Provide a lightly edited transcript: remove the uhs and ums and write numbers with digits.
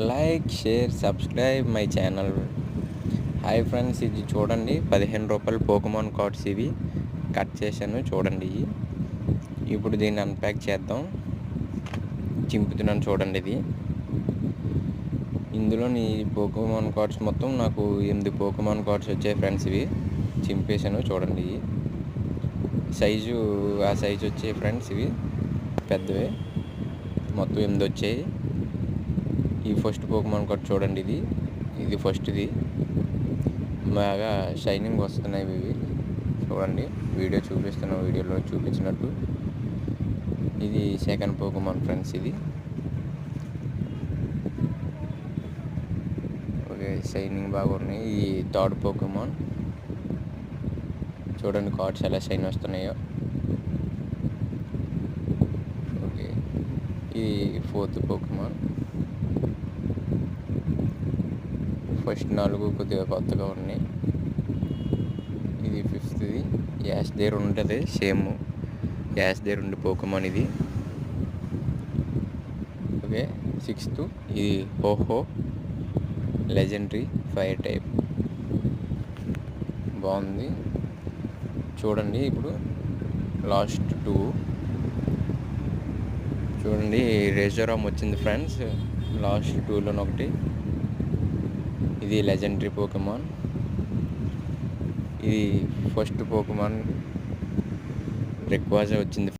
Like, share, subscribe my channel. Hi friends, ఇది చూడండి 15 రూపాయల పోకెమాన్ కార్డ్స్ ఇవి కట్ చేశాను చూడండి. ఇప్పుడు దీన్ని అన్ప్యాక్ చేద్దాం. చింపుతున్నాను చూడండి. ఇది ఇందులోని పోకెమాన్ కార్డ్స్ మొత్తం నాకు 8 పోకెమాన్ కార్డ్స్ వచ్చాయి ఫ్రెండ్స్. ఇవి చింపేశాను చూడండి. సైజు ఆ సైజు వచ్చాయి ఫ్రెండ్స్. ఇవి పెద్దవే, మొత్తం 8 వచ్చాయి. ఈ ఫస్ట్ పోకెమాన్ కార్డ్ చూడండి. ఇది ఫస్ట్ది. బాగా షైనింగ్ వస్తున్నాయి ఇవి చూడండి. వీడియోలో చూపించినట్టు ఇది సెకండ్ పోకెమాన్ ఫ్రెండ్స్. ఇది ఓకే, షైనింగ్ బాగా ఉన్నాయి. ఈ థర్డ్ పోకెమాన్ చూడండి, కార్డ్స్ ఎలా షైన్ వస్తున్నాయో. ఓకే, ఇది ఫోర్త్ పోకెమాన్. ఫస్ట్ 4 కొద్దిగా కొత్తగా ఉన్నాయి. ఇది ఫిఫ్త్ది. యాష్ దేర్ ఉంటుంది, సేమ్ యాష్ దేర్ ఉండే పోకెమాన్ ఇది. ఓకే, సిక్స్త్ ఇది హోహో లెజెండరీ ఫైర్ టైప్. బాగుంది చూడండి. ఇప్పుడు లాస్ట్ 2 చూడండి. రేజరామ్ వచ్చింది ఫ్రెండ్స్ లాస్ట్ 2లో ఒకటి. ఇది లెజెండరీ పోకెమాన్. ఇది ఫస్ట్ పోకెమాన్ రెక్వాజా వచ్చింది.